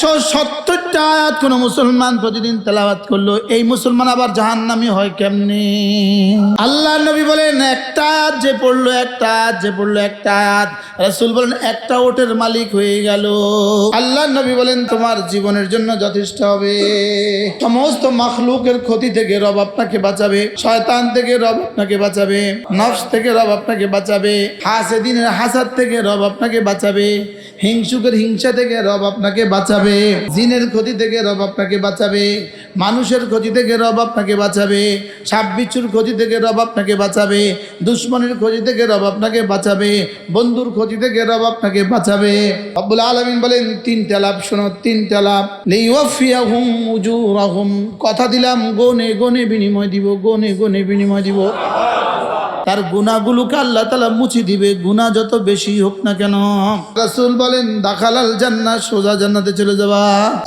170টা আয়াত কোন মুসলমান প্রতিদিন তেলাওয়াত করলো, এই মুসলমান আবার জাহান্নামী হয় কেমনে? আল্লাহর নবী বলেন একটা আয়াত যে পড়লো, একটা আয়াত রাসূল বলেন একটা ওটের মালিক হয়ে গেল। আল্লাহর নবী বলেন তোমার জীবনের জন্য যথেষ্ট হবে। সমস্ত মাখলুকের ক্ষতি থেকে রব আপনাকে বাঁচাবে, শয়তান থেকে রব আপনাকে বাঁচাবে, নফস থেকে রব আপনাকে বাঁচাবে, হাসেদিনের হাসাদ থেকে রব আপনাকে বাঁচাবে, হিংসুকের হিংসা থেকে রব আপনাকে বাঁচাবে, জিনের ক্ষতি থেকে রব আপনাকে বাঁচাবে, মানুষের ক্ষতি থেকে রব আপনাকে বাঁচাবে, সাপ বিচ্ছুর ক্ষতি থেকে রব আপনাকে বাঁচাবে, দুশ্মনের ক্ষতি থেকে রব আপনাকে বাঁচাবে, বন্ধুর ক্ষতি থেকে রব আপনাকে বাঁচাবে। রব্বুল আলামিন বলেন তিনটা লাভ শোনো, তিনটা লাভ। লিওয়াফিয়াহুম উজুরাহুম, কথা দিলাম গনে গনে বিনিময় দিব, গনে গনে বিনিময় দিব। তার গুনাহগুলোকে আল্লাহ তাআলা মুছে দিবে, গুনাহ যত বেশি হোক না কেন। রাসূল বলেন দাখালাল জান্নাত, সোজা জান্নাতে চলে যাবা।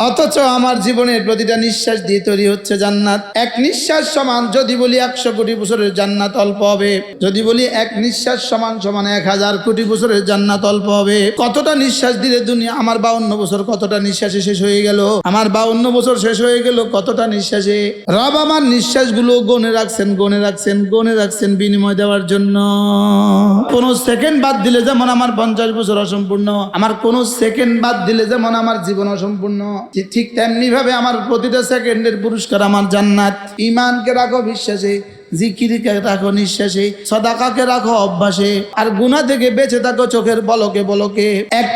অথচ আমার জীবনের প্রতিটা নিঃশ্বাস দিয়ে তৈরি হচ্ছে জান্নাত। এক নিঃশ্বাস সমান, যদি বলি 100 কোটি বছরের জান্নাত অল্প হবে, যদি বলি এক নিঃশ্বাস সমান 1000 কোটি বছরের জান্নাত অল্প হবে। কতটা নিঃশ্বাস দিলে দুনিয়া, আমার 52 বছর কতটা নিঃশ্বাসে শেষ হয়ে গেল, আমার 52 বছর শেষ হয়ে গেল কতটা নিঃশ্বাসে। রব আমার নিঃশ্বাসগুলো গনে রাখছেন বিনিময় দেওয়ার জন্য। কোন সেকেন্ড বাদ দিলে যেমন আমার 50 বছর অসম্পূর্ণ, আমার কোন সেকেন্ড বাদ দিলে যেমন আমার জীবন অসম্পূর্ণ, ঠিক তেমনি ভাবে আমার প্রতিটা সেকেন্ডের পুরস্কার আমার জান্নাত। ঈমানকে রাখো বিশ্বাসে, জিকিরকে রাখো নিঃশ্বাসে, সদাকাকে রাখো অভ্যাসে, আর গুনাহ থেকে বেঁচে থাকো চোখের পলকে পলকে। এক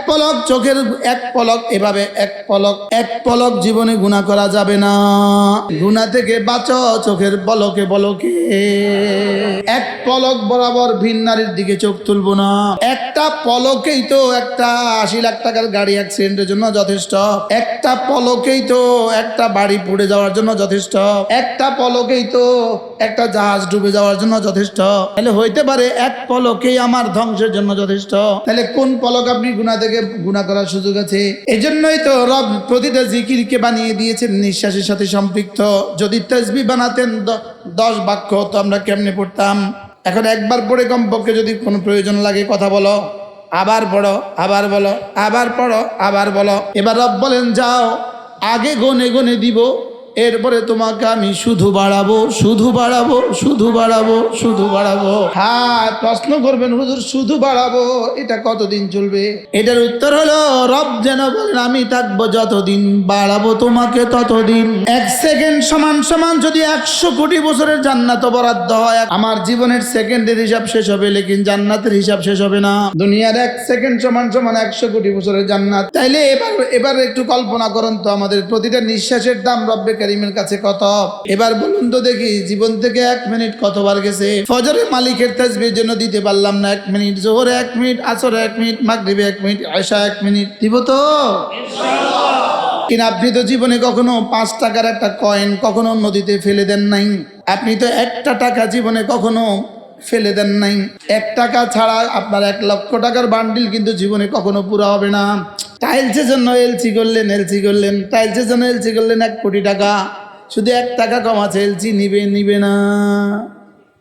পলক চোখের এক পলক, এভাবে এক পলক জীবনে গুনাহ করা যাবে না। গুনাহ থেকে বাঁচো চোখের পলকে পলকে। এক পলক বরাবর ভিন নারীর দিকে চোখ তুলবো না। একটা পলকেই তো একটা 80 লাখ টাকার গাড়ি অ্যাক্সিডেন্টের জন্য যথেষ্ট, একটা পলকেই তো একটা বাড়ি পুড়ে যাওয়ার জন্য যথেষ্ট, একটা পলকেই তো একটা জাহাজ ডুবে যাওয়ার জন্য যথেষ্ট। তাহলে হইতে পারে এক পলকেই আমার ধ্বংসের জন্য যথেষ্ট। তাহলে কোন পলক আপনি গুনাহ থেকে গুনাহ করার সুযোগ আছে? এজন্যই তো রব প্রতিটা জিকিরকে বানিয়ে দিয়েছেন নিঃশ্বাসের সাথে সম্পৃক্ত। যদি তাসবিহ বানাতেন 10 বাক্য, তো আমরা কেমনে পড়তাম? এখন একবার পড়ে কমপক্ষে যদি কোনো প্রয়োজন লাগে কথা বলো, আবার পড়ো, আবার বলো, আবার পড়ো, আবার বলো। এবার রব বলেন যাও, আগে গনে গনে দিব, এরপরে তোমাকে আমি শুধু বাড়াবো। হ্যাঁ, প্রশ্ন করবেন হুজুর শুধু বাড়াবো, এটা কতদিন চলবে? এটার উত্তর হলো রব যেন বলেন আমি থাকবো যতদিন, বাড়াবো তোমাকে ততদিন। 1 সেকেন্ড সমান যদি 100 কোটি বছরের জান্নাত বরাদ্দ হয়, আমার জীবনের সেকেন্ডের হিসাব শেষ হবে, লেকিন জান্নাতের হিসাব শেষ হবে না। দুনিয়ার 1 সেকেন্ড সমান 100 কোটি বছরের জান্নাত। তাইলে এবার একটু কল্পনা করুন তো, আমাদের প্রতিটা নিঃশ্বাসের দাম রব্বে কারীমের কাছে কত? এবার বলুন তো দেখি, জীবন থেকে 1 মিনিট কতবার গেছে? ফজরে মালিকের তাসবিহের জন্য দিতে পারলাম না 1 মিনিট, যোহরে 1 মিনিট, আসরে 1 মিনিট, মাগরিবে 1 মিনিট, এশা 1 মিনিট, দিব তো ইনশাআল্লাহ। কিনা আপনি তো জীবনে কখনো 5 টাকার একটা কয়েন কখনো নদীতে ফেলে দেন নাই। আপনি তো 1টা টাকা জীবনে কখনো ফেলে দেন নাই। 1 টাকা ছাড়া আপনার 1 লক্ষ টাকার বান্ডিল কিন্তু জীবনে কখনো পুরো হবে না। টাইলসের জন্য এলসি করলেন, টাইলসের জন্য এলসি করলেন 1 কোটি টাকা, শুধু 1 টাকা কম আছে, এলসি নিবে না,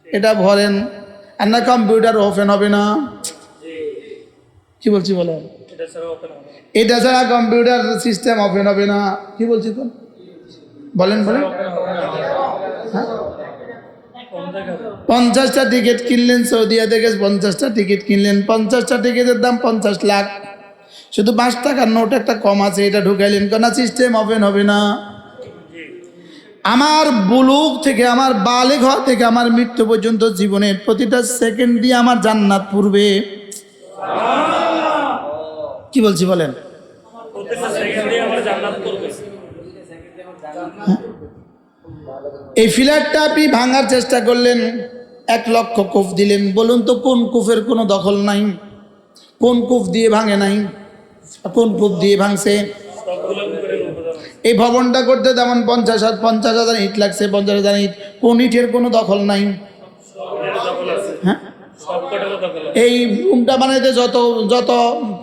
এটা ভরেন। আর না কম্পিউটার ওপেন হবে না। কি বলছি বলেন? এটা ছাড়া কম্পিউটার সিস্টেম ওপেন হবে না। কি বলছি তো বলেন। 50টা টিকিট কিনলেন সৌদিয়া থেকে, 50টা টিকিট কিনলেন, 50টা টিকিটের দাম 50 লাখ, শুধু 5 টাকার নোট একটা কম আছে, এটা ঢুকাইলেন, কেন সিস্টেম ওপেন হবে না। আমার বুলুগ থেকে, আমার বালেগ হওয়া থেকে আমার মৃত্যু পর্যন্ত জীবনের প্রতিটা সেকেন্ড দিয়ে আমার জান্নাত পূর্বে। কি বলছি বলেন? এই ফ্ল্যাটটা আপনি ভাঙার চেষ্টা করলেন, 1 লক্ষ কুফ দিলেন, বলুন তো কোন কুফের কোনো দখল নাই? কোন কুফ দিয়ে ভাঙে নাই? কোন কুফ দিয়ে ভাঙছে? এই ভবনটা করতে যেমন 50,000 ইট লাগছে, 50,000 ইট, কোন ইটের কোনো দখল নাই? হ্যাঁ, এই রুমটা বানাইতে যত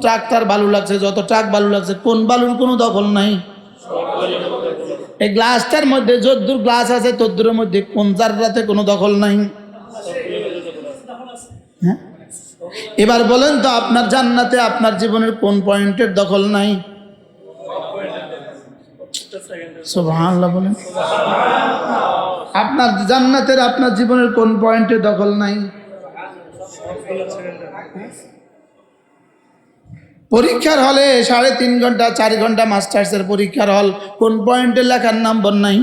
ট্রাক্টর বালু লাগছে, যত ট্রাক বালু লাগছে, কোন বালুর কোনো দখল নাই? এই গ্লাসটার মধ্যে যদ্দূর গ্লাস আছে তদ্দূরের মধ্যে কোন জাররাতে কোনো দখল নাই? হ্যাঁ, এবার বলেন তো আপনার জান্নাতে আপনার জীবনের কোন পয়েন্টের দখল নাই? সুবহানাল্লাহ বলেন। আপনার জান্নাতের আপনার জীবনের কোন পয়েন্টে দখল নাই? পরীক্ষার হলে 3.5 ঘন্টা 4 ঘন্টা মাস্টার্সের পরীক্ষার হল, কোন পয়েন্টে লেখার নম্বর নাই?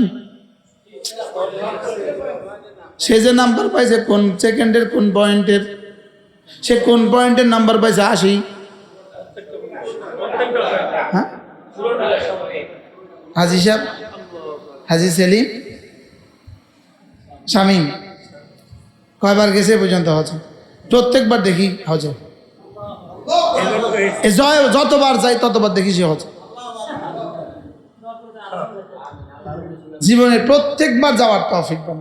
সে যে নাম্বার পাইছে কোন সেকেন্ডের কোন পয়েন্টের, সে কোন পয়েন্টের নাম্বার পাইছে 80? হ্যাঁ, হাজি সাহেব, হাজি সেলিম, শামীম কয়বার গেছে পর্যন্ত হজে? প্রত্যেকবার দেখি হজে, যতবার যাই ততবার দেখি সে হজে। জীবনে প্রত্যেকবার যাওয়ার তৌফিক দান,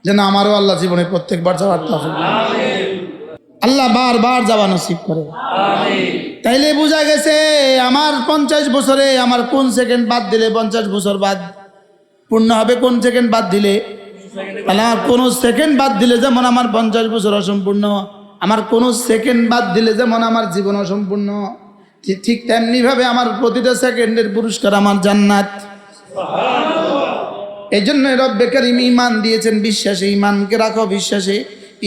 যেন আমারও আল্লাহ জীবনে প্রত্যেকবার যাওয়ার তৌফিক দান, আল্লাহ বারবার যাওয়া নসিব করে। তাইলে বোঝা গেছে আমার 50 বছরে আমার কোন সেকেন্ড বাদ দিলে 50 বছর বাদ পূর্ণ হবে, কোন সেকেন্ড বাদ দিলে। তাহলে আমার কোনো সেকেন্ড বাদ দিলে যেমন আমার 50 বছর অসম্পূর্ণ, আমার কোনো সেকেন্ড বাদ দিলে যেমন আমার জীবন অসম্পূর্ণ, ঠিক তেমনি ভাবে আমার প্রতিটা সেকেন্ডের পুরস্কার আমার জান্নাত। এই জন্য রব্বে কারীম ঈমান দিয়েছেন বিশ্বাসে, ঈমানকে রাখো বিশ্বাসে,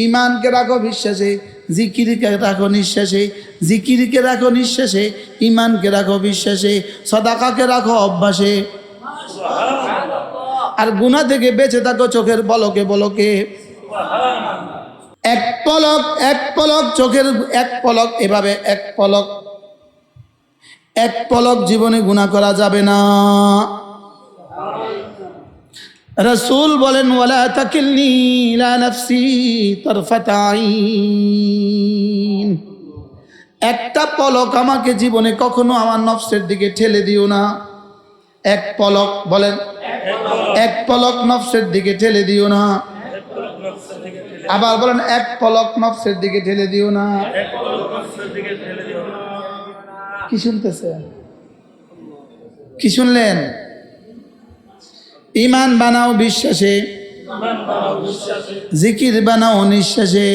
ঈমানকে রাখো বিশ্বাসে, জিকিরকে রাখো নিঃশ্বাসে, জিকিরকে রাখো নিঃশ্বাসে, ঈমানকে রাখো বিশ্বাসে, সাদাকাকে রাখো অভ্যাসে, আর গুনাহ থেকে বেঁচে থাকো চোখের পলকে পলকে। এক পলক এক পলক চোখের এক পলক, এভাবে এক পলক জীবনে গুনাহ করা যাবে না। রাসূল বলেন ওয়ালা তাকিলনি ইলা নাফসি তারফাত আইন, একটা পলক আমাকে জীবনে কখনো আমার নফসের দিকে ঠেলে দিও না। এক পলক বলেন, এক পলক নফসের দিকে ঠেলে দিও না। আবার বলেন এক পলক নফসের দিকে ঠেলে দিও না। কি শুনতেছেন? কি শুনলেন? ঈমান বানাও বিশ্বাসে, জিকির বানাও নিঃশ্বাসে,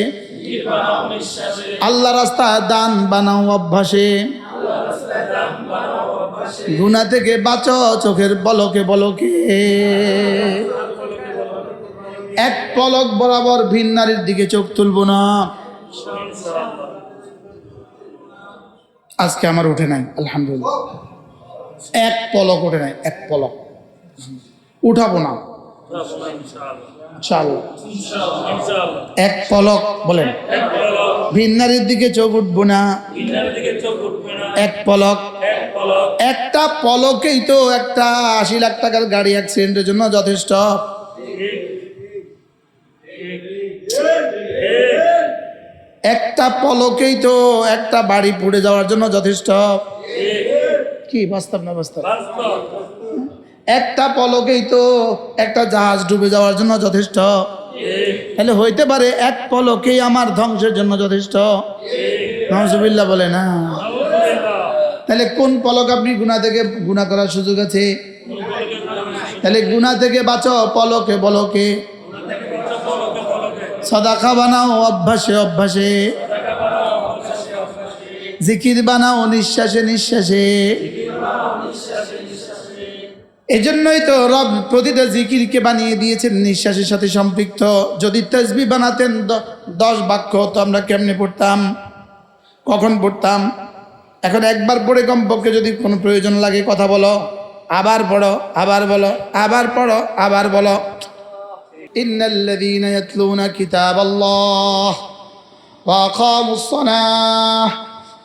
আল্লাহ রাস্তা দান বানাও অভ্যাসে, গুনাহ থেকে বাঁচো চোখের পলকে পলকে। এক পলক বরাবর ভিন নারীর দিকে চোখ তুলবো না। আজকে আমার উঠে নাই আলহামদুলিল্লাহ, এক পলক উঠে নাই, এক পলক উঠাবো না ইনশাআল্লাহ। এক পলক বলেন, ভিন নারীর দিকে চোখ উঠবো না, এক পলক। একটা পলকেই তো একটা 80 লাখ টাকার গাড়ি অ্যাক্সিডেন্টের জন্য যথেষ্ট। একটা পলকেই তো একটা বাড়ি পুড়ে যাওয়ার জন্য যথেষ্ট। কি বাস্তব না বাস্তব? একটা পলকেই তো একটা জাহাজ ডুবে যাওয়ার জন্য যথেষ্ট। তাহলে হইতে পারে এক পলকেই আমার ধ্বংসের জন্য যথেষ্ট। নাউজুবিল্লাহ বলে না। তাহলে কোন পলক আপনি গুনাহ থেকে গুনাহ করার সুযোগ আছে? তাহলে গুনাহ থেকে বাঁচো পলকে পলকে, সাদাকা বানাও অভ্যাসে অভ্যাসে, জিকির বানাও নিঃশ্বাসে নিঃশ্বাসে। এজন্যই তো রব প্রতিটা জিকিরকে বানিয়ে দিয়েছেন নিঃশ্বাসের সাথে সম্পৃক্ত। যদি তাসবিহ বানাতেন 10 বাক্য, তো আমরা কেমনে পড়তাম, কখন পড়তাম? এখন একবার পড়ে কমপক্ষে যদি কোনো প্রয়োজন লাগে কথা বলো, আবার পড়ো, আবার বলো, আবার পড়ো, আবার বলো। ইন্নাল্লাযীনা ইয়াতলুনা কিতাবাল্লাহ ওয়া আকামুস সালাহ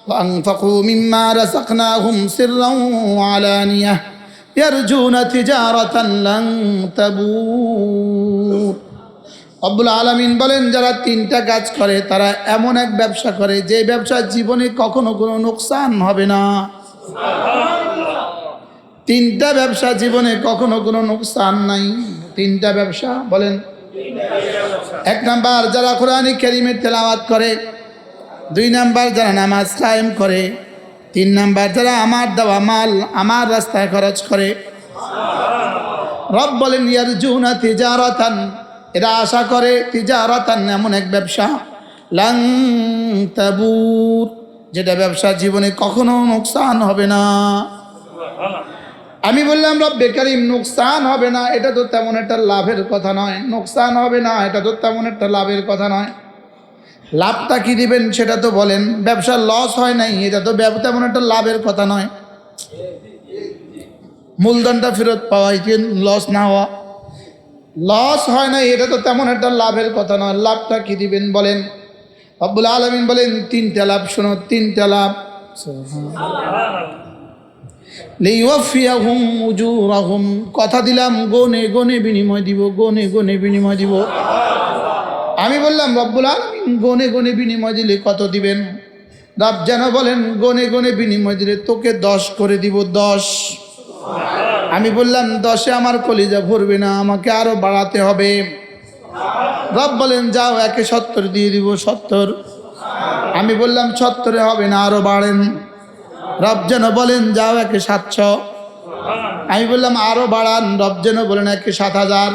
ওয়া আনফাকু মিম্মা রাযাকনাহুম সিররান ওয়া আলানিয়াহ ইয়ারজুনা তিজারাতান লান তাবুর। রব্বুল আলামিন বলেন, যারা 3টা কাজ করে তারা এমন এক ব্যবসা করে যে ব্যবসা জীবনে কখনো কোনো লোকসান হবে না। 3টা ব্যবসা জীবনে কখনো কোনো লোকসান নাই। 3টা ব্যবসা বলেন। 1 নাম্বার যারা কোরআন কারীমের তেলাওয়াত করে, 2 নাম্বার যারা নামাজ কায়েম করে, 3 নাম্বার যারা আমার দেওয়া মাল আমার রাস্তায় খরচ করে। রব বলেন ইয়ারজুনা তিজারাতান, এরা আশা করে তিজারাতান, এমন এক ব্যবসা, লান তাবুর, যেটা ব্যবসা জীবনে কখনো নোকসান হবে না। আমি বললাম রব্বে কারীম, নোকসান হবে না এটা তো তেমন একটা লাভের কথা নয়, নোকসান হবে না এটা তো তেমন একটা লাভের কথা নয়। লাভটা কি দিবেন সেটা তো বলেন। ব্যবসার লস হয় নাই এটা তো তেমন একটা লাভের কথা নয়। মূলধনটা ফেরত পাওয়াই কি লস না হওয়া? লস হয় নাই এটা তো তেমন একটা লাভের কথা নয়। লাভটা কি দিবেন বলেন। রব্বুল আলামিন বলেন তিনটা লাভ, শোনো তিনটা লাভ। লিওয়াফিয়াহুম উজুরাহুম, কথা দিলাম গনে গনে বিনিময় দিব, গনে গনে বিনিময় দিব। আমি বললাম রব্বুল আলামিন গনে গনে বিনিময় দিলে কত দিবেন? রব যেন বলেন গনে গনে বিনিময় দিলে তোকে 10 করে দিব, 10। আমি বললাম 10-এ আমার কলিজা ভরবে না, আমাকে আরো বাড়াতে হবে। রব বলেন যাও একে 70 দিয়ে দিব, 70। আমি বললাম 70-এ হবে না, আরো বাড়েন। রব যেন বলেন যাও একে 700। আমি বললাম আরো বাড়ান। রব যেন বলেন একে 7000,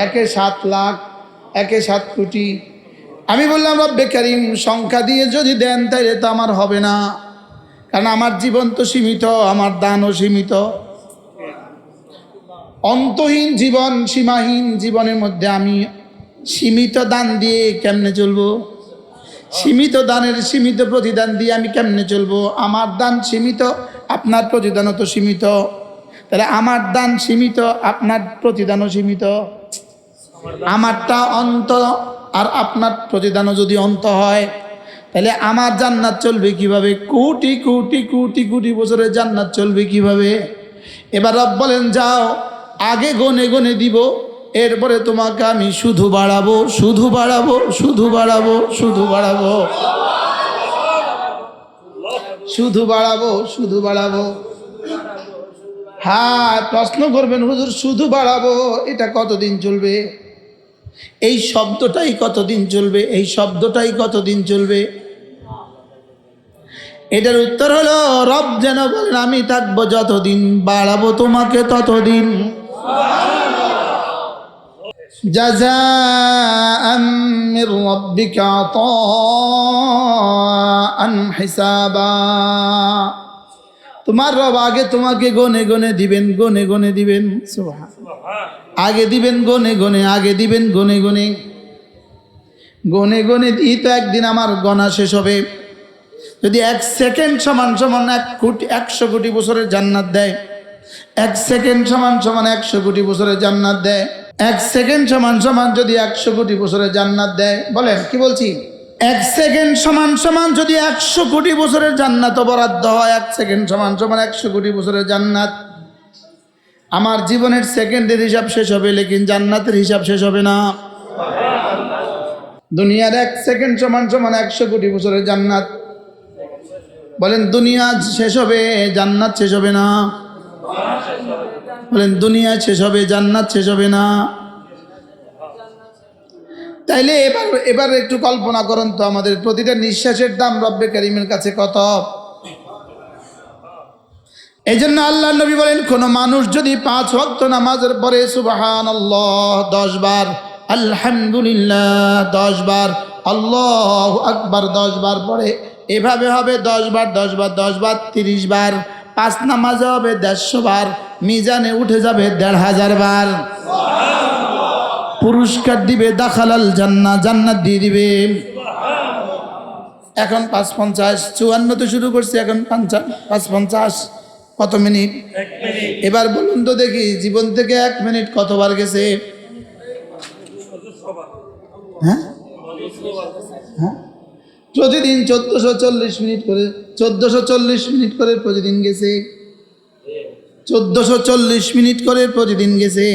একে 7 লাখ, একে 7 কোটি। আমি বললাম রব্বে কারীম সংখ্যা দিয়ে যদি দেন তাইলে তো আমার হবে না, কারণ আমার জীবন তো সীমিত, আমার দানও সীমিত। অন্তহীন জীবন, সীমাহীন জীবনের মধ্যে আমি সীমিত দান দিয়ে কেমনে চলবো? সীমিত দানের সীমিত প্রতিদান দিয়ে আমি কেমনে চলবো? আমার দান সীমিত, আপনার প্রতিদানও তো সীমিত। তাহলে আমার দান সীমিত, আপনার প্রতিদানও সীমিত। আমারটা অন্ত আর আপনার প্রতিদানও যদি অন্ত হয়, তাহলে আমার জান্নাত চলবে কিভাবে? কোটি কোটি কোটি কোটি বছরের জান্নাত চলবে কিভাবে? এবার রব বলেন যাও আগে গনে গনে দিব, এরপরে তোমাকে আমি শুধু বাড়াবো, শুধু বাড়াবো, শুধু বাড়াবো, শুধু বাড়াবো, শুধু বাড়াবো, শুধু বাড়াবো। হ্যাঁ, প্রশ্ন করবেন হুজুর শুধু বাড়াবো এটা কতদিন চলবে? এই শব্দটাই কতদিন চলবে? এই শব্দটাই কতদিন চলবে? এটার উত্তর হলো রব যেন বলেন আমি থাকবো যতদিন, বাড়াবো তোমাকে ততদিন। জাযাআম মির রাব্বিকা আতাআন হিসাবা। তোমার রব আগে তোমাকে গনে গনে দিবেন, গনে গনে দিবেন। সুবহানাল্লাহ। আগে দিবেন গনে গনে, আগে দিবেন গনে গনে, গনে গনে দিই তো একদিন আমার গণা শেষ হবে। যদি 1 সেকেন্ড সমান সমান 100 কোটি বছরের জান্নাত দেয়, 1 সেকেন্ড সমান সমান 100 কোটি বছরের জান্নাত দেয়, 1 সেকেন্ড সমান সমান যদি 100 কোটি বছরের জান্নাত দেয়, বলেন কি বলছি? 1 সেকেন্ড সমান সমান যদি 100 কোটি বছরের জান্নাত বরাদ্দ হয়, 1 সেকেন্ড সমান সমান 100 কোটি বছরের জান্নাত। আমার জীবনের সেকেন্ডের হিসাব শেষ হবে, লেকিন জান্নাতের হিসাব শেষ হবে না। দুনিয়ার 1 সেকেন্ড সমান সমান 100 কোটি বছরের জান্নাত। বলেন দুনিয়া শেষ হবে, জান্নাত শেষ হবে না। বলেন দুনিয়া শেষ হবে, জান্নাত শেষ হবে না। তাইলে এবার একটু কল্পনা করুন তো আমাদের প্রতিটা নিঃশ্বাসের দাম রব্বে কারীমের কাছে কত। এই জন্য আল্লাহ নবী বলেন কোন মানুষ যদি 5 ওয়াক্ত নামাজের পরে সুবহানাল্লাহ 10 বার, আলহামদুলিল্লাহ 10 বার, আল্লাহু আকবার 10 বার পড়ে, এভাবে হবে 10 বার 10 বার 10 বার 30 বার, 5 নামাজে হবে 150 বার, মিজানে উঠে যাবে 1500 বার। পুরস্কার দিবে, দাখালাল জান্নাহ, জান্নাত দিয়ে দিবে। এখন 5:50, 54 তো শুরু করছি, এখন 5:50 কত মিনিট? 1 মিনিট। এবার বলুন তো দেখি জীবন থেকে 1 মিনিট কতবার গেছে? হ্যাঁ হ্যাঁ, প্রতিদিন 1440 মিনিট করে, 1440 মিনিট করে প্রতিদিন গেছে, 1440 মিনিট করে প্রতিদিন গেছে।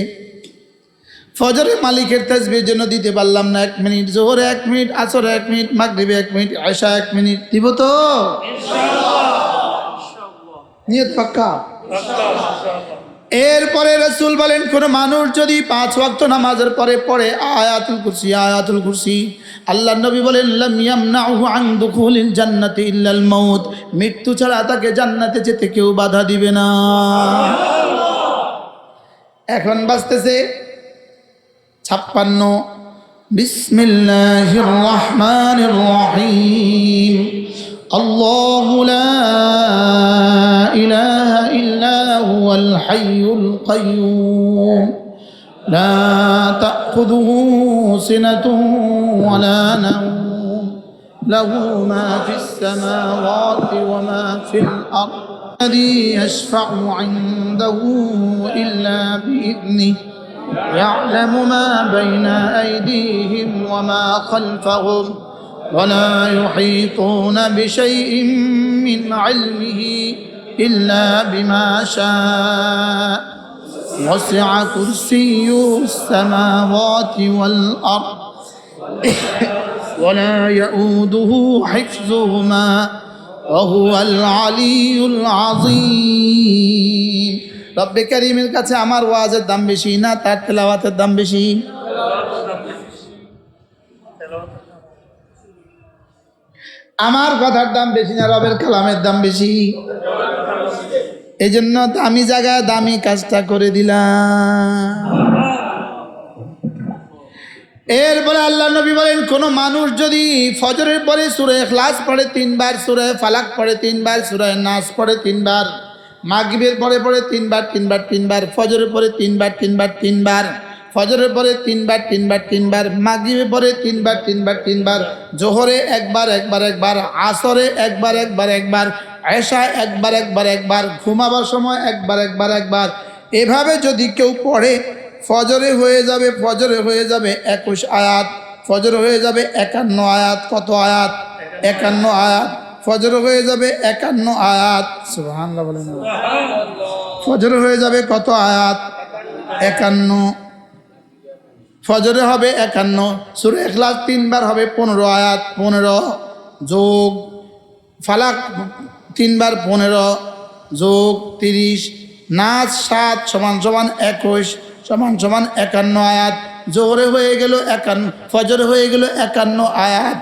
ফজরে মালিকের তাসবিহের জন্য দিতে পারলাম না 1 মিনিট, জোহরে 1 মিনিট, আসরে 1 মিনিট, মাগরিবে 1 মিনিট, আশা 1 মিনিট। দিব তো ইনশাআল্লাহ? নিয়ত পাক্কা? এরপরে রাসূল বলেন কোন মানুষ যদি 5 ওয়াক্ত নামাজের পরে পড়ে আয়াতুল কুরসি, আয়াতুল কুরসি, আল্লাহ নবী বলেন লাম ইয়ামনাহু আন দুখুলিল জান্নাতি ইল্লাল মাউত, মৃত্যু ছাড়া তাকে জান্নাতে যেতে কেউ বাধা দিবে না। এখন বাজতেছে 56। বিসমিল্লাহির রহমানির রহিম। আল্লাহু লা ইলাহা ইল্লা القيوم لا تأخذه سنة ولا نوم له ما في السماوات وما في الأرض الذي يشفع عنده إلا بإذنه يعلم ما بين أيديهم وما خلفهم ولا يحيطون بشيء من علمه إلا بما شاء وسع كرسيه السماوات والأرض ولا يؤوده حفظهما وهو العلي العظيم رب করিমের কাছে আমার ওয়াজের দাম বেশি না তার তেলাওয়াতের দাম বেশি? আমার কথার দাম বেশি না রবের কালামের দাম বেশি? এই জন্য দামি জায়গায় দামি কাজটা করে দিলাম। এরপরে আল্লাহ নবী বলেন, কোন মানুষ যদি ফজরের পরে সূরা ইখলাস পড়ে 3 বার, সূরা ফালাক পড়ে 3 বার, সূরা নাস পড়ে 3 বার, মাগরিবের পরে 3 বার 3 বার 3 বার, ফজরের পরে 3 বার 3 বার 3 বার, ফজরের পরে 3 বার 3 বার 3 বার, মাগরিবের পরে 3 বার 3 বার 3 বার, জোহরে একবার একবার একবার, আসরে একবার একবার একবার, এশা একবার একবার একবার, ঘুমাবার সময় একবার একবার একবার, এভাবে যদি কেউ পড়ে ফজরে হয়ে যাবে 21 আয়াত, ফজর হয়ে যাবে 51 আয়াত। কত আয়াত? 51 আয়াত। ফজর হয়ে যাবে 51 আয়াত। সুবহানাল্লাহ বলেন। ফজর হয়ে যাবে কত আয়াত? 51। ফজরে হবে 51, সূরা ইখলাস 3 বার হবে 15 আয়াত, 15 যোগ ফালাক 3 বার 15 যোগ 30, নাস 7 সমান সমান 21 সমান সমান 51 আয়াত। জোহরে হয়ে গেল 51, ফজরে হয়ে গেল 51 আয়াত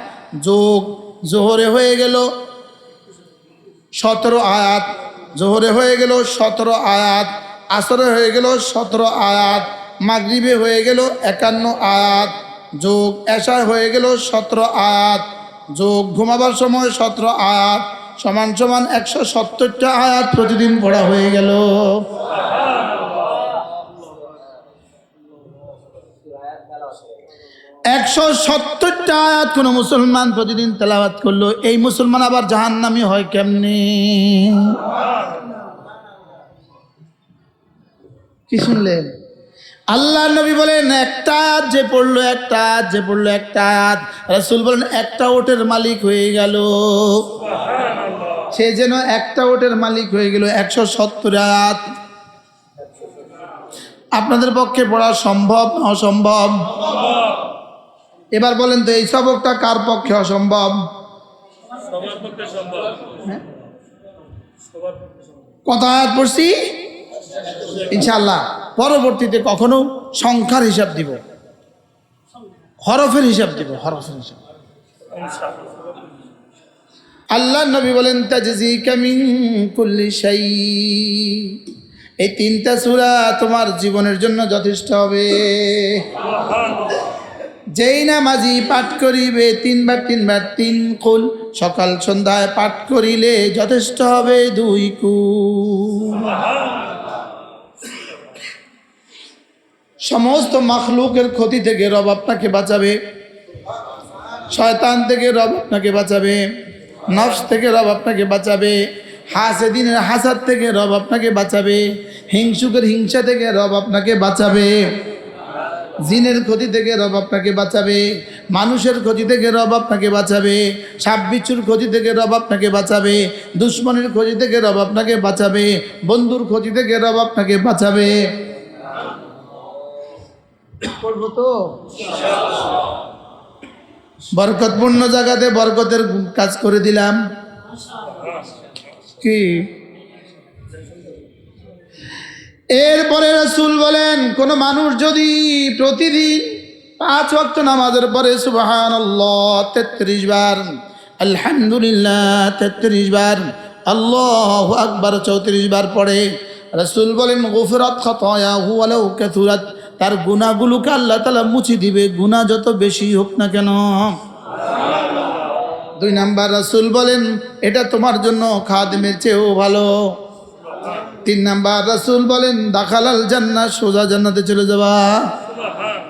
যোগ জোহরে হয়ে গেল 17 আয়াত, জোহরে হয়ে গেল 17 আয়াত, আসরে হয়ে গেল 17 আয়াত, মাগরিবে হয়ে গেল 51 আয়াত যোগ এশা হয়ে গেল 17 আয়াত যোগ ঘুমাবার সময় 17 আয়াত সমান সমান 170টা আয়াত প্রতিদিন পড়া হয়ে গেল। 170টা আয়াত কোন মুসলমান প্রতিদিন তেলাওয়াত করলো, এই মুসলমান আবার জাহান্নামী হয় কেমনে? কি শুনলেন? আল্লাহ নবী বলেন, একটা আয়াত যে পড়লো, একটা আয়াত যে পড়লো, একটা আয়াত, রাসূল বলেন একটা ওটের মালিক হয়ে গেল। সে যেন একটা ওটের মালিক হয়ে গেল। 170 আয়াত আপনাদের পক্ষে পড়া সম্ভব না অসম্ভব? এবার বলেন তো, এই সবকটা কার পক্ষে অসম্ভব? কত আয়াত পড়ছি? ইনশাআল্লাহ পরবর্তীতে কখনো সংখ্যার হিসাব দিব, হরফের হিসাব দিব, হরফের হিসাব। আল্লাহ নবী বলেন, তাজজিকা মিন কুল্লি শাই, এই 3টা সূরা তোমার জীবনের জন্য যথেষ্ট হবে। যেই নামাজি পাঠ করিবে 3 বার 3 বার 3 কুল, সকাল সন্ধ্যায় পাঠ করিলে যথেষ্ট হবে 2 কুল। সমস্ত মাখলুকের ক্ষতি থেকে রব আপনাকে বাঁচাবে, শয়তান থেকে রব আপনাকে বাঁচাবে, নফস থেকে রব আপনাকে বাঁচাবে, হাসেদিনের হাসাদ থেকে রব আপনাকে বাঁচাবে, হিংসুকের হিংসা থেকে রব আপনাকে বাঁচাবে, জিনের ক্ষতি থেকে রব আপনাকে বাঁচাবে, মানুষের ক্ষতি থেকে রব আপনাকে বাঁচাবে, সাপ বিচ্ছুর ক্ষতি থেকে রব আপনাকে বাঁচাবে, দুশ্মনের ক্ষতি থেকে রব আপনাকে বাঁচাবে, বন্ধুর ক্ষতি থেকে রব আপনাকে বাঁচাবে। করবো তো বরকতপূর্ণ জায়গাতে বরকতের কাজ করে দিলাম। কি এরপরে রাসূল বলেন, কোন মানুষ যদি প্রতিদিন 5 ওয়াক্ত নামাজের পরে সুবহানাল্লাহ 33 বার, আলহামদুলিল্লাহ 33 বার, আল্লাহু আকবার 34 বার পড়ে, রাসূল বলেন গুফরাত খাতায়াহু ওয়ালাউ কাসুরাত, তার গুনাহগুলোকে আল্লাহ তাআলা মুছে দিবে, গুনাহ যত বেশি হোক না কেন। 2 নাম্বার রাসূল বলেন, এটা তোমার জন্য খাদেমের চেয়েও ভালো। 3 নাম্বার রাসূল বলেন দাখালাল জান্নাহ, সোজা জান্নাতে চলে যাবা।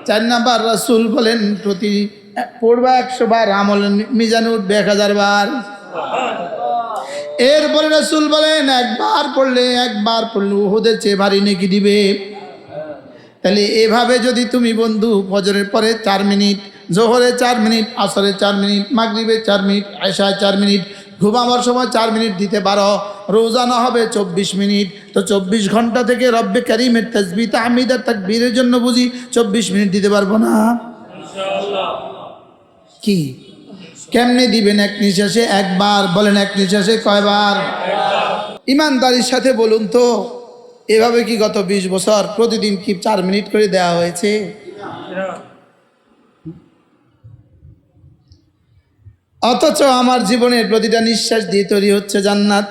4 নাম্বার রাসূল বলেন প্রতি পড়বা 100 বার, আমল মিজানে উঠবে 1000 বার। এরপরে রাসূল বলেন একবার পড়লে উহুদের চেয়ে ভারী নেকি দিবে। তাহলে এভাবে যদি তুমি বন্ধু ফজরের পরে 4 মিনিট, জোহরে 4 মিনিট, আসরে 4 মিনিট, মাগরিবে 4 মিনিট, এশায় 4 মিনিট, ঘুমাবার সময় 4 মিনিট দিতে পারো, রোজানা হবে 24 মিনিট। তো 24 ঘন্টা থেকে রব্বে কারীমের তাসবিহ তাহমিদ আর তাকবীরের জন্য বুঝি 24 মিনিট দিতে পারবো না? ইনশাআল্লাহ। কি কেমনে দিবেন? এক নিঃশ্বাসে একবার। বলেন এক নিঃশ্বাসে কয়বার? ইমানদারির সাথে বলুন তো, এভাবে কি গত 20 বছর প্রতিদিন কি 4 মিনিট করে দেওয়া হয়েছে? অথচ আমার জীবনের প্রতিটা নিঃশ্বাস দিয়ে তৈরি হচ্ছে জান্নাত।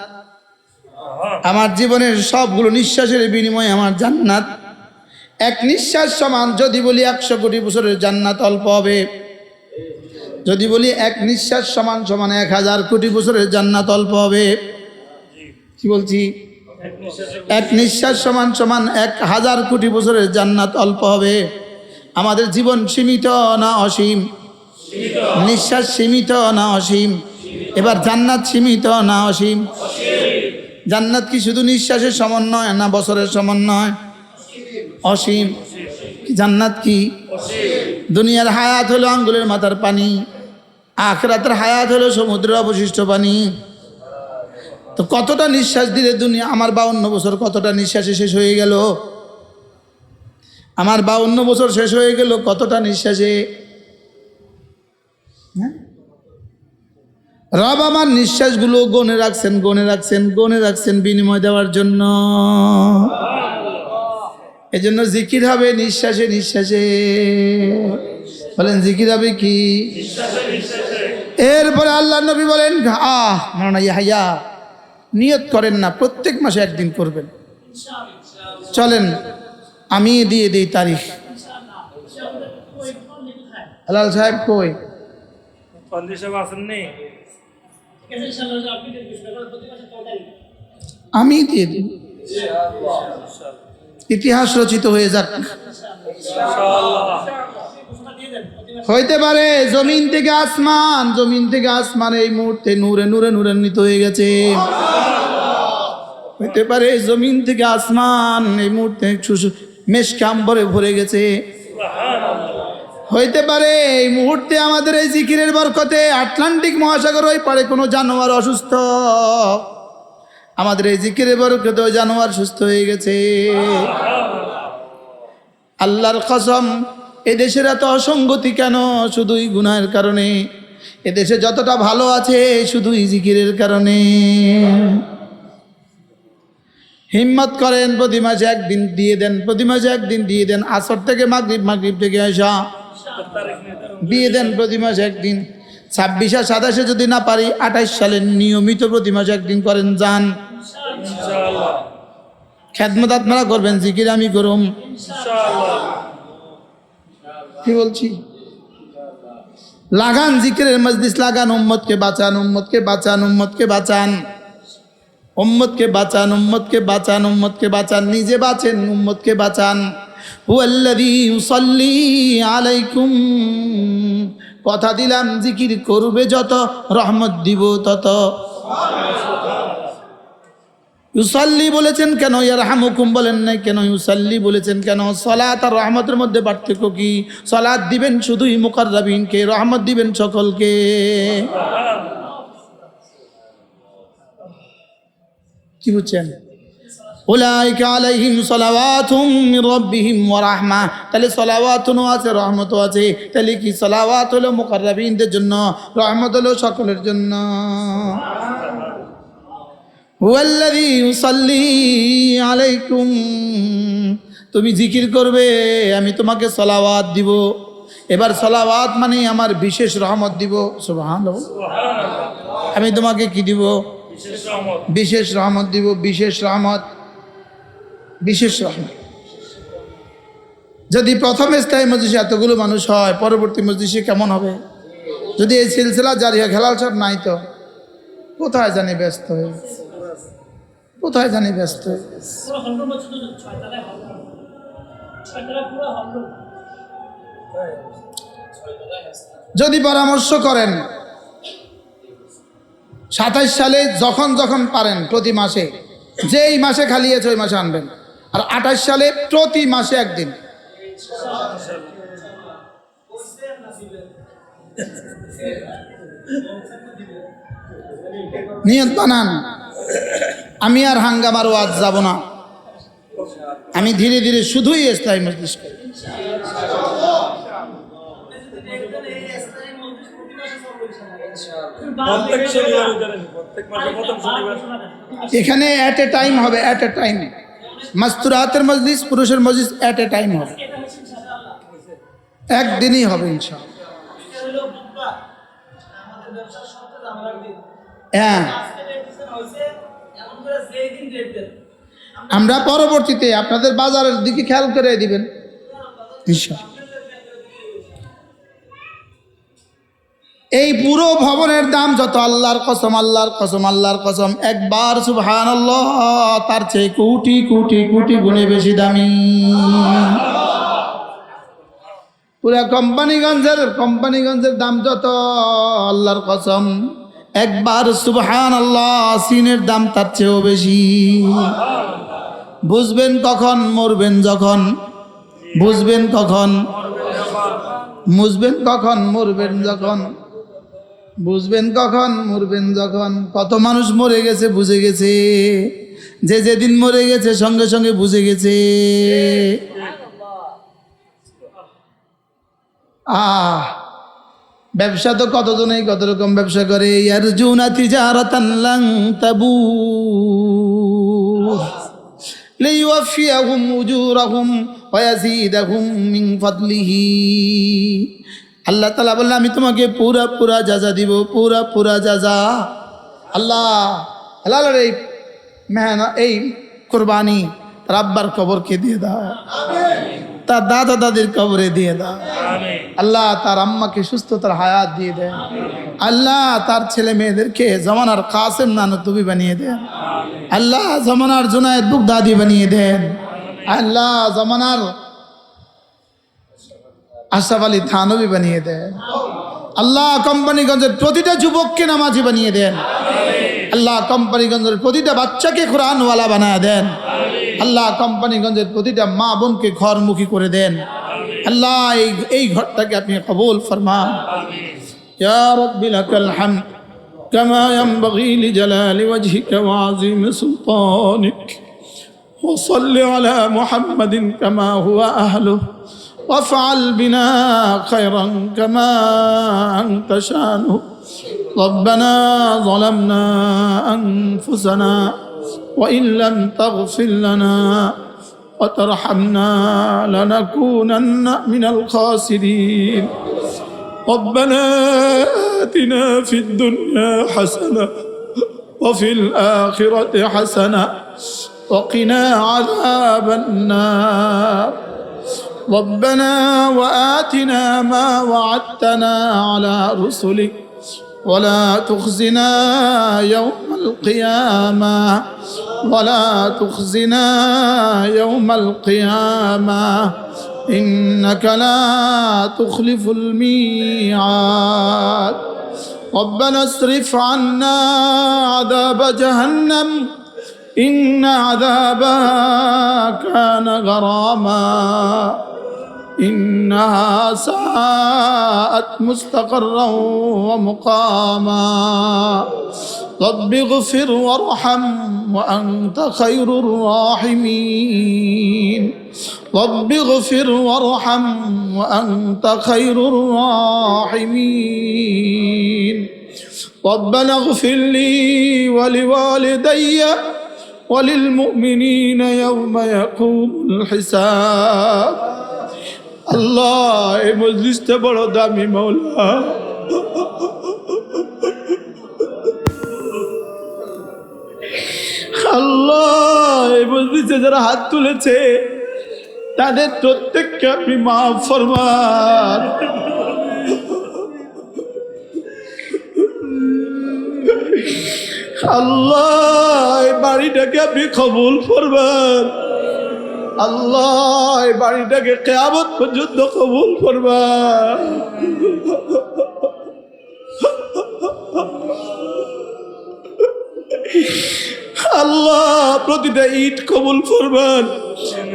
আমার জীবনের সবগুলো নিঃশ্বাসের বিনিময়ে আমার জান্নাত। এক নিঃশ্বাস সমান, যদি বলি 100 কোটি বছরের জান্নাত অল্প হবে। যদি বলি এক নিঃশ্বাস সমান 1000 কোটি বছরের জান্নাত অল্প হবে। কি বলছি? এক নিঃশ্বাস সমান 1000 কোটি বছরের জান্নাত অল্প হবে। আমাদের জীবন সীমিত না অসীম? নিঃশ্বাস সীমিত না অসীম? এবার জান্নাত সীমিত না অসীম? জান্নাত কি শুধু নিঃশ্বাসের সমন্বয় না বছরের সমন্বয়? অসীম। জান্নাত কি? দুনিয়ার হায়াত হলো আঙ্গুলের মাথার পানি, আখিরাতের হায়াত হলো সমুদ্রের অবশিষ্ট পানি। তো কতটা নিঃশ্বাস দিলে দুনিয়া, আমার 52 বছর কতটা নিঃশ্বাসে শেষ হয়ে গেল? আমার 52 বছর শেষ হয়ে গেল কতটা নিঃশ্বাসে? রব আমার নিঃশ্বাসগুলো গনে রাখছেন বিনিময় দেওয়ার জন্য। এজন্য জিকির হবে নিঃশ্বাসে নিঃশ্বাসে। বলেন জিকির হবে কি? এরপরে আল্লাহ নবী বলেন মাওলানা ইয়াহইয়া নিয়ত করেন না, প্রত্যেক মাসে একদিন করবেন। চলেন আমি দিয়ে দিই তারিখ। হালাল সাহেব কই? আমি দিয়ে দিই, ইতিহাস রচিত হয়ে যাক। হইতে পারে জমিন থেকে আসমান এই মুহূর্তে নূরে নূরান্বিত হয়ে গেছে। হইতে পারে জমিন থেকে আসমান এই মুহূর্তে মেশকে আম্বরে ভরে গেছে। হইতে পারে এই মুহূর্তে আমাদের এই জিকিরের বরকতে আটলান্টিক মহাসাগর ওই পারে কোনো জানোয়ার অসুস্থ, আমাদের এই জিকিরের বরকতে ওই জানোয়ার সুস্থ হয়ে গেছে। আল্লাহর কসম, এদেশের এত অসঙ্গতি কেন? শুধুই গুনাহের কারণে। এদেশে যতটা ভালো আছে শুধুই জিকিরের কারণে। হিম্মত করেন, প্রতি মাসে একদিন দিয়ে দেন, আসর থেকে মাগরিব থেকে আসা দিয়ে দেন, প্রতি মাসে একদিন। 26 আর 27 যদি না পারি 28 সালে নিয়মিত প্রতি মাসে একদিন করেন যান। খেদমত আপনারা করবেন, জিকির আমি করুম। কি বলছি? লাগান জিকিরের মজলিস লাগান, উম্মতকে বাঁচান, উম্মতকে বাঁচান, উম্মতকে বাঁচান, উম্মতকে বাঁচান, উম্মতকে বাঁচান, উম্মতকে বাঁচান, নিজে বাঁচেন, উম্মতকে বাঁচান। হুয়াল্লাযী ইউসাল্লি আলাইকুম, কথা দিলাম জিকির করবে যত রহমত দিব তত। ইউসাল্লি বলেছেন কেন? ইয়ারহামুকুম বলেন নাই কেন? ইউসাল্লি বলেছেন কেন? সালাত আর রহমতের মধ্যে পার্থক্য কি? সালাত দিবেন শুধুই মুকাররাবিনকে, রহমত দিবেন সকলকে। কি বুঝছেন? উলাইকা আলাইহিম সালাওয়াতুম মির রাব্বিহিম ওয়া রাহমা। তাহলে সালাওয়াতুনও আছে, রহমতও আছে। তাহলে কি? সালাওয়াত হলো মুকাররাবিনদের জন্য, রহমত হলো সকলের জন্য। হুয়াল্লাযী ইউসাল্লি আলাইকুম, তুমি জিকির করবে, আমি তোমাকে সালাওয়াত দিব। এবার সালাওয়াত মানে আমার বিশেষ রহমত দিব। সুবহানাল্লাহ। আমি তোমাকে কি দিব? বিশেষ রহমত দিব। বিশেষ রহমত, বিশেষ রহমত। যদি প্রথম স্থায়ী মজলিসে এতগুলো মানুষ হয়, পরবর্তী মজলিসে কেমন হবে? যদি এই সিলসিলা জারি হয়, খেলাল সব নাই তো কোথায় জানি ব্যস্ত হয়ে। কোথায় জানি ব্যস্ত হয়ে গেছে। পুরো হল রুম হচ্ছে তো ছয়তলায় হল রুম, ছয়তলা পুরো হল রুম। যদি পরামর্শ করেন 27 সালে যখন যখন পারেন প্রতি মাসে, যেই মাসে খালি আছে ওই মাসে আনবেন, আর 28 সালে প্রতি মাসে একদিন। নিয়ত বানান, আমি আর হাঙ্গামার ওয়াজ যাব না, আমি ধীরে ধীরে শুধুই ইসলামী মজলিস করি। এখানে অ্যাট এ টাইম হবে, অ্যাট এ টাইম। মাস্তুরাতের মজলিস, পুরুষের মজলিস অ্যাট এ টাইম হবে, একদিনই হবে ইনশাআল্লাহ। হ্যাঁ, আমরা পরবর্তীতে আপনাদের বাজারের দিকে খেয়াল করে দিবেন ইনশাআল্লাহ। এই পুরো ভবনের দাম যত, আল্লাহর কসম, আল্লাহর কসম, আল্লাহর কসম, একবার সুবহানাল্লাহ তার চেয়ে কোটি কোটি কোটি গুণে বেশি দামি। পুরা কোম্পানিগঞ্জের দাম যত, আল্লাহর কসম, একবার সুবহানাল্লাহ সিনের দাম তার চেয়েও বেশি। বুঝবেন কখন? মরবেন যখন। বুঝবেন কখন? বুঝবেন কখন? মরবেন যখন। বুঝবেন কখন? মরবেন যখন। কত মানুষ মরে গেছে, বুঝে গেছে, যে যেদিন মরে গেছে সঙ্গে সঙ্গে বুঝে গেছে। ব্যবসা তো কতজনেই কত রকম ব্যবসা করে। ইয়ারজুনা তিজারাতান লান তাবুর লিইওয়াফিয়াহুম উজুরাহুম ওয়া ইয়াজিদাহুম মিন ফাদলিহি। আল্লাহ তাআলা বললেন, আমি তোমাকে পুরা পুরা যাজা দিব, পুরা পুরা যাজা। আল্লাহ হালালের এই মেহনত, এই কুরবানি তার আব্বার কবরকে দিয়ে দাও, তার দাদা দাদির কবরে দিয়ে দাও। আল্লাহ তার আম্মাকে সুস্থতার হায়াত দিয়ে দেন। আল্লাহ তার ছেলে মেয়েদেরকে জমানার কাসেম নানতুবি বানিয়ে দেন। আল্লাহ জমানার জুনায়েদ বুগদাদি বানিয়ে দেন। আল্লাহ জমানার আশরাফ আলী থানবী বানিয়ে দেন। আল্লাহ কোম্পানিগঞ্জের প্রতিটা যুবককে নামাজি বানিয়ে দেন। আল্লাহ কোম্পানিগঞ্জের প্রতিটা বাচ্চাকে কোরআনওয়ালা বানায় দেন। আল্লাহ কোম্পানিগঞ্জের প্রতিটা মা বোনকে ঘরমুখী করে দেন। আল্লাহ এই ঘরটাকে আপনি কবুল ফরমান। ইয়া রাব্বি লাকাল হামদ কামা ইয়ানবাগি লিজালালি ওয়াজহিকা ওয়া আযীমি সুলতানিক ওয়া সাল্লি আলা মুহাম্মাদিন কামা হুয়া আহলুহু ওয়াফআল বিনা খায়রান কামা আনতা শানুহু। ربنا ظلمنا أنفسنا وإن لم تغفر لنا وترحمنا لنكونن من الخاسرين. ربنا آتنا في الدنيا حسنة وفي الآخرة حسنة وقنا عذاب النار. ربنا وآتنا ما وعدتنا على رسلك ولا تخزنا يوم القيامة ولا تخزنا يوم القيامة إنك لا تخلف الميعاد. ربنا اصرف عنا عذاب جهنم إن عذابها كان غراما إنها ساءت مستقرا ومقاما. رب اغفر وارحم وأنت خير الراحمين. رب اغفر وارحم وأنت خير الراحمين. ربنا اغفر لي ولوالدي وللمؤمنين يوم يقوم الحساب. আল্লাহ এই মজলিসটা বড় দামি মাওলা, আল্লাহ এই মজলিসে যারা হাত তুলেছে তাদের প্রত্যেককে আপনি মাফ ফরমান। আল্লাহ এই বাড়িটাকে আপনি কবুল করবেন। আল্লাহ এই বাড়িটাকে কিয়ামত পর্যন্ত কবুল করবেন। আল্লাহ প্রতিটা ইট কবুল করবেন,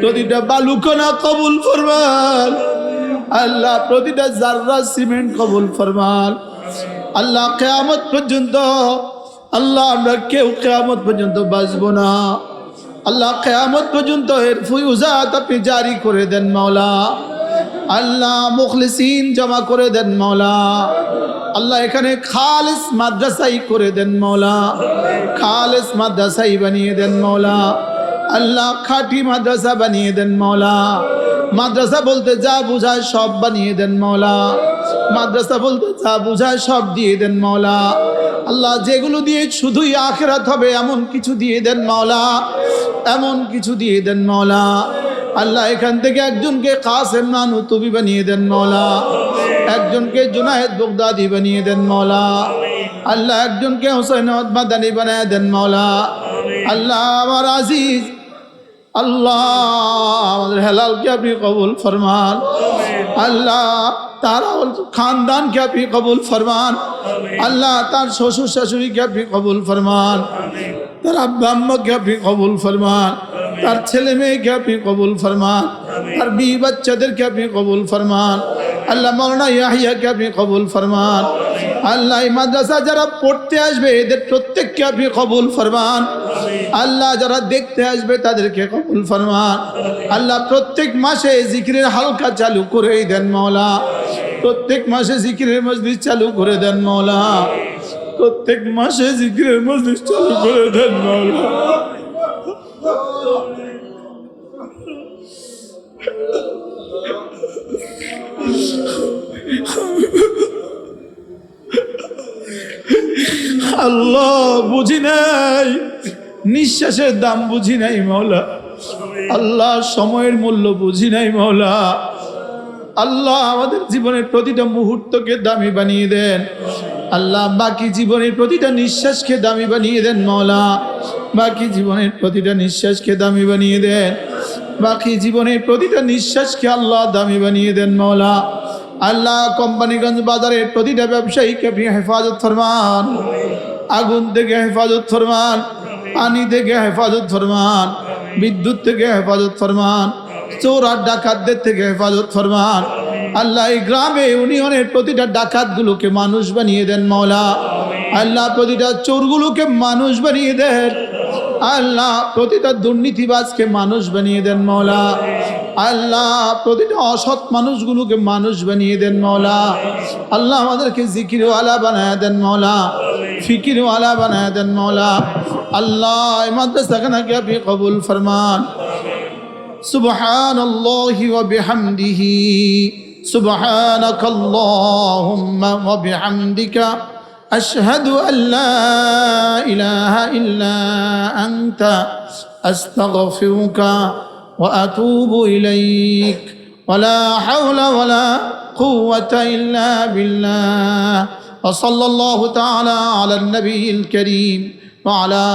প্রতিটা বালুকণা কবুল ফরমান। আল্লাহ প্রতিটা জাররা সিমেন্ট কবুল ফরমান। আল্লাহ কিয়ামত পর্যন্ত আল্লাহ আমরা কেউ কিয়ামত পর্যন্ত বাঁচবো না। আল্লাহ কিয়ামত পর্যন্ত এর ফুয়ুজাত আপনি জারি করে দেন মাওলা। আল্লাহ মুখলিসিন জমা করে দেন মাওলা। আল্লাহ এখানে খালিস মাদ্রাসাই করে দেন মাওলা, খালিস মাদ্রাসাই বানিয়ে দেন মাওলা। আল্লাহ খাঁটি মাদ্রাসা বানিয়ে দেন মাওলা। মাদ্রাসা বলতে যা বুঝায় সব বানিয়ে দেন মাওলা। মাদ্রাসা বলতে যা বুঝায় সব দিয়ে দেন মাওলা। আল্লাহ যেগুলো দিয়ে শুধুই আখিরাত হবে এমন কিছু দিয়ে দেন মাওলা, এমন কিছু দিয়ে দেন মাওলা। আল্লাহ এখান থেকে একজনকে কাসেম নানুতুবি বানিয়ে দেন মাওলা, একজনকে জুনায়েদ বগদাদি বানিয়ে দেন মাওলা। আল্লাহ একজনকে হুসাইন মাদানী বানিয়ে দেন মাওলা। আল্লাহ আমার আজিজ আল্লাহ আমাদের হেলালকে আপনি কবুল ফরমান। আল্লাহ তার খানদানকে আপনি কবুল ফরমান। আল্লাহ তার শ্বশুর শাশুড়িকে আপনি কবুল ফরমান। তার আব্বা আম্মাকে আপনি কবুল ফরমান। তার ছেলে মেয়েকে আপনি কবুল ফরমান। তার বিবি বাচ্চাদেরকে আপনি কবুল ফরমান। আল্লাহ মাওলানা ইয়াহিয়াকে আপনি কবুল ফরমান। আল্লাহ এই মাদ্রাসা যারা পড়তে আসবে এদের প্রত্যেককে আপনি কবুল ফরমান। আল্লাহ যারা দেখতে আসবে তাদেরকে কবুল ফরমান। আল্লাহ প্রত্যেক মাসে জিকিরের হালকা চালু করে দেন মাওলা। প্রত্যেক মাসে জিকিরের মজলিস চালু করে দেন মাওলা। প্রত্যেক মাসে জিকিরের মজলিস চালু করে দেন মাওলা। আল্লাহ বুঝি নাই নিঃশ্বাসের দাম বুঝি নাই মাওলা। আল্লাহ সময়ের মূল্য বুঝি নাই মাওলা। আল্লাহ আমাদের জীবনের প্রতিটা মুহূর্তকে দামি বানিয়ে দেন। আল্লাহ বাকি জীবনের প্রতিটা নিঃশ্বাসকে দামি বানিয়ে দেন মাওলা। বাকি জীবনের প্রতিটা নিঃশ্বাসকে দামি বানিয়ে দেন। বাকি জীবনের প্রতিটা নিঃশ্বাসকে আল্লাহ দামি বানিয়ে দেন মাওলা। আল্লাহ কোম্পানিগঞ্জ বাজারের প্রতিটা ব্যবসায়ীকে আপনি হেফাজত ফরমান। আগুন থেকে হেফাজত ফরমান, পানি থেকে হেফাজত ফরমান, বিদ্যুৎ থেকে হেফাজত ফরমান, চোর আর ডাকাতদের থেকে হেফাজত ফরমান। আল্লাহ এই গ্রামে ইউনিয়নের প্রতিটা ডাকাতগুলোকে মানুষ বানিয়ে দেন মাওলা। আল্লাহ প্রতিটা চোরগুলোকে মানুষ বানিয়ে দেন। আল্লাহ প্রতিটা দুর্নীতিবাজকে মানুষ বানিয়ে দেন মাওলা। আল্লাহ প্রতিটা অসৎ মানুষগুলোকে মানুষ বানিয়ে দেন মাওলা। আল্লাহ আমাদেরকে জিকিরওয়ালা বানায় দেন মাওলা, ফিকিরওয়ালা বানায় দেন মাওলা। আল্লাহ এই মাদ্রাসাখানাকে আপনি কবুল ফরমান। সুবহানাল্লাহি ওয়া বিহামদিহি, সুবহানাকাল্লাহুম্মা ওয়া বিহামদিকা, আশহাদু আল্লা ইলাহা ইল্লা আনতা, আস্তাগফিরুকা ওয়া আতুবু ইলাইক। ওয়ালা হাওলা ওয়ালা কুওয়াতা ইল্লা বিল্লাহ। ওয়া সাল্লাল্লাহু তাআলা আলান নবিয়িল কারীম ওয়া আলা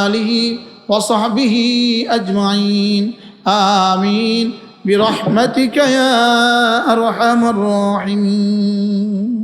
আলিহি ওয়া সাহবিহি আজমাইন। آمين برحمتك يا أرحم الراحمين।